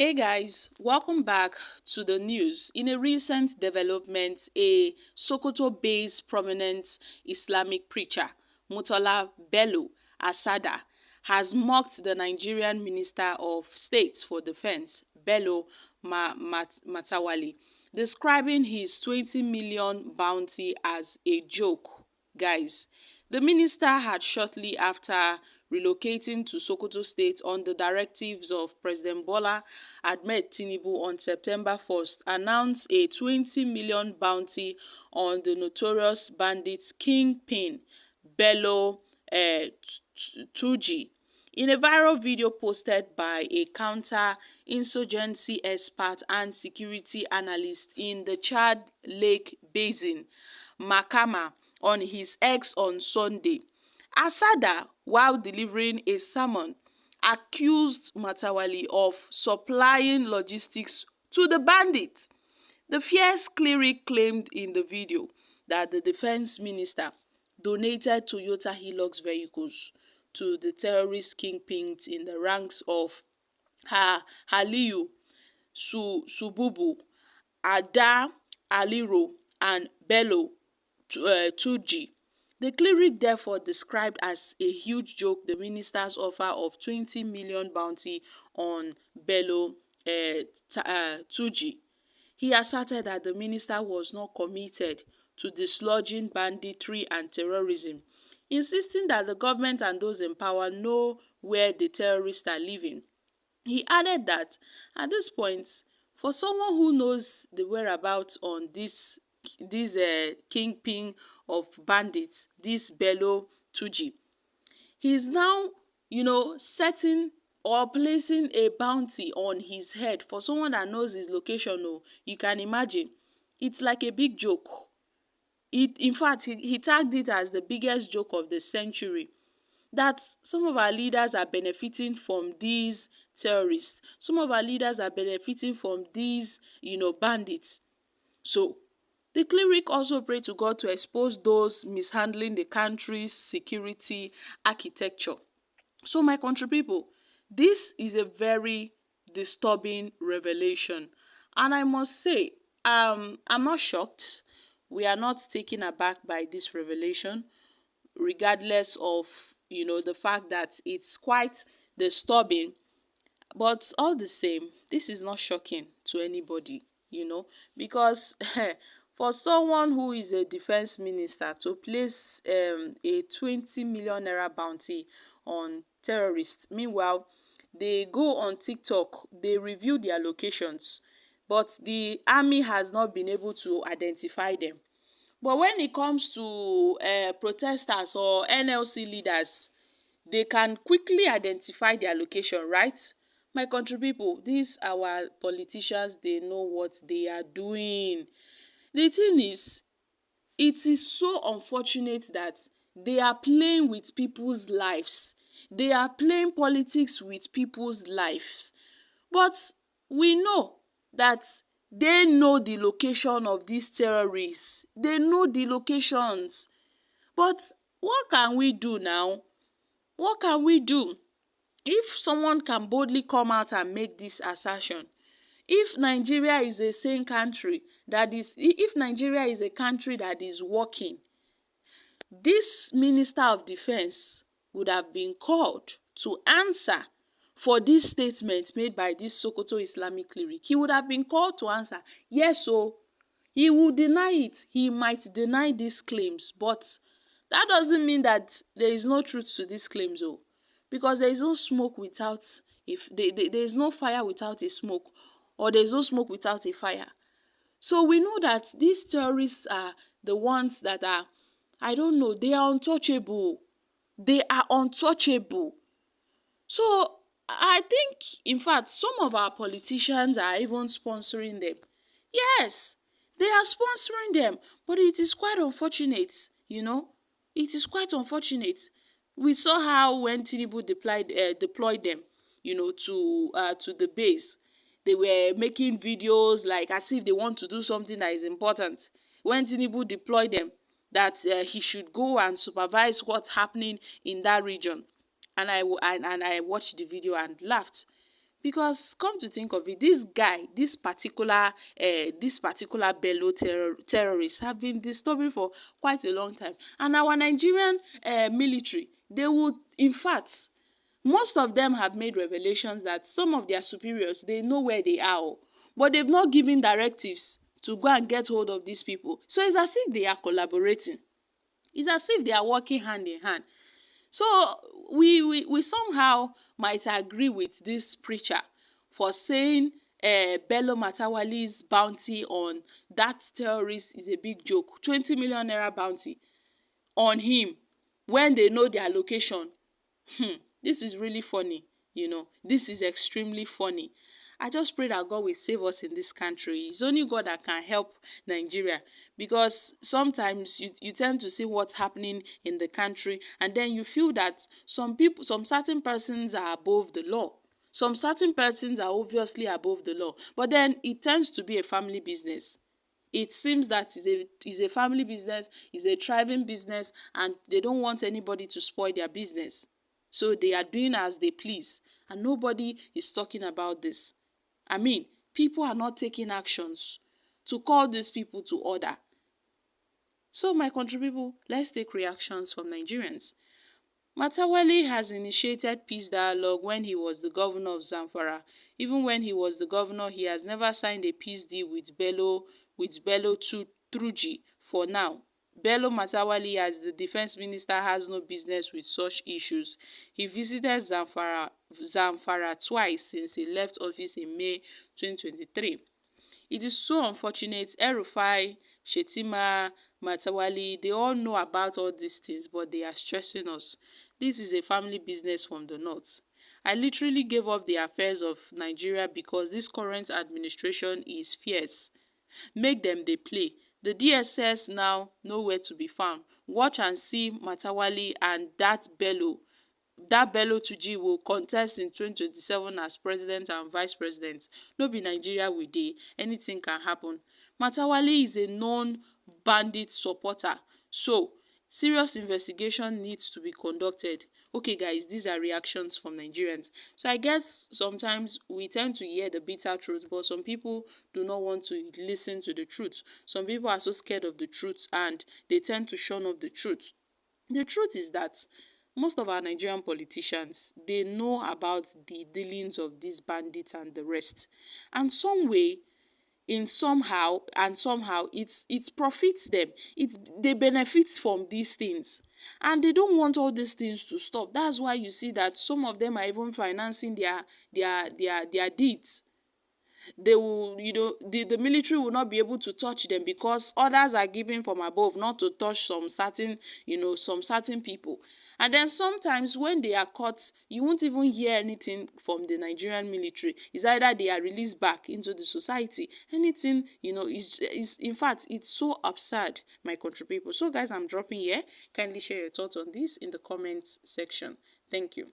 Hey guys, welcome back to the news. In a recent development, a Sokoto-based prominent Islamic preacher, Matawalle Bello Asada, has mocked the Nigerian Minister of State for Defense, Bello Matawalle, describing his 20 million bounty as a joke. Guys, the minister had shortly after relocating to Sokoto State on the directives of President Bola Ahmed Tinubu on September 1st announced a 20 million bounty on the notorious bandit Kingpin, Bello Turji. In a viral video posted by a counter-insurgency expert and security analyst in the Chad Lake Basin, Makama, on his X on Sunday, Asada, while delivering a sermon, accused Matawalle of supplying logistics to the bandits. The fierce cleric claimed in the video that the defense minister donated Toyota Hilux vehicles to the terrorist kingpins in the ranks of Aliyu Sububu, Ada Aliro, and Bello Turji. The cleric therefore described as a huge joke the minister's offer of 20 million bounty on Bello Turji. He asserted that the minister was not committed to dislodging banditry and terrorism, insisting that the government and those in power know where the terrorists are living. He added that at this point, for someone who knows the whereabouts on this kingpin of bandits, this Bello Turji, he is now, setting or placing a bounty on his head for someone that knows his location. Oh, you can imagine. It's like a big joke. In fact, he tagged it as the biggest joke of the century. That some of our leaders are benefiting from these terrorists. Some of our leaders are benefiting from these, bandits. So, the cleric also prayed to God to expose those mishandling the country's security architecture. So, my country people, this is a very disturbing revelation. And I must say, I'm not shocked. We are not taken aback by this revelation, regardless of, the fact that it's quite disturbing. But all the same, this is not shocking to anybody, because for someone who is a defense minister to place a 20 million naira bounty on terrorists, meanwhile, they go on TikTok, they review their locations, but the army has not been able to identify them. But when it comes to protesters or NLC leaders, they can quickly identify their location, right? My country people, these our politicians, they know what they are doing. The thing is, it is so unfortunate that they are playing with people's lives. They are playing politics with people's lives. But we know that they know the location of these terrorists. They know the locations. But what can we do now? What can we do? If someone can boldly come out and make this assertion, if Nigeria is a sane country, if Nigeria is a country that is working, this Minister of Defense would have been called to answer for this statement made by this Sokoto Islamic cleric. He would have been called to answer. Yes, so he will deny it. He might deny these claims, but that doesn't mean that there is no truth to these claims, though, because there is no smoke without there is no fire without a smoke, or there is no smoke without a fire. So we know that these terrorists are the ones that are, I don't know, they are untouchable. They are untouchable. So I think, in fact, some of our politicians are even sponsoring them. Yes, they are sponsoring them, but it is quite unfortunate, It is quite unfortunate. We saw how when Tinubu deployed them, to the base, they were making videos like as if they want to do something that is important. When Tinubu deployed them, that he should go and supervise what's happening in that region. And I watched the video and laughed, Because come to think of it, this guy, this particular Bello terrorist have been disturbing for quite a long time. And our Nigerian military, they would, in fact, most of them have made revelations that some of their superiors, they know where they are, but they've not given directives to go and get hold of these people. So it's as if they are collaborating. It's as if they are working hand in hand. So we somehow might agree with this preacher for saying Bello Matawalle's bounty on that terrorist is a big joke. 20 million naira bounty on him when they know their location. This is really funny, This is extremely funny. I just pray that God will save us in this country. It's only God that can help Nigeria, because sometimes you tend to see what's happening in the country, and then you feel that some certain persons are above the law. Some certain persons are obviously above the law, but then it tends to be a family business. It seems that it's a family business, it's a thriving business, and they don't want anybody to spoil their business. So they are doing as they please, and nobody is talking about this. I mean, people are not taking actions to call these people to order. So my country people, let's take reactions from Nigerians. Matawalle has initiated peace dialogue when he was the governor of Zamfara. Even when he was the governor, he has never signed a peace deal with Bello Turji. For now, Bello Matawalle, as the defense minister, has no business with such issues. He visited Zamfara twice since he left office in May 2023. It is so unfortunate. El-Rufai, Shetima, Matawalle, they all know about all these things, but they are stressing us. This is a family business from the north. I literally gave up the affairs of Nigeria because this current administration is fierce. Make them they play. The DSS now nowhere to be found. Watch and see Matawalle and that Bello Turji will contest in 2027 as president and vice president. No be Nigeria we dey, anything can happen. Matawalle is a known bandit supporter, so serious investigation needs to be conducted. Okay guys, these are reactions from Nigerians. So I guess sometimes we tend to hear the bitter truth, but some people do not want to listen to the truth. Some people are so scared of the truth and they tend to shun off the truth. The truth is that most of our Nigerian politicians, they know about the dealings of these bandits and the rest. And somehow it profits them. They benefit from these things. And they don't want all these things to stop. That's why you see that some of them are even financing their deeds. They will, the military will not be able to touch them because orders are given from above not to touch some certain people. And then sometimes when they are caught, you won't even hear anything from the Nigerian military. It's either they are released back into the society. Anything, is in fact, it's so absurd, my country people. So guys, I'm dropping here. Kindly share your thoughts on this in the comments section. Thank you.